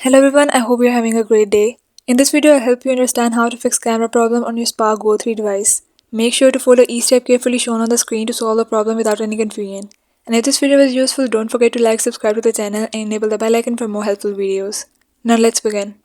Hello everyone, I hope you're having a great day. In this video, I'll help you understand how to fix camera problem on your Spark Go 3 device. Make sure to follow each step carefully shown on the screen to solve the problem without any confusion. And if this video was useful, don't forget to like, subscribe to the channel and enable the bell icon for more helpful videos. Now let's begin.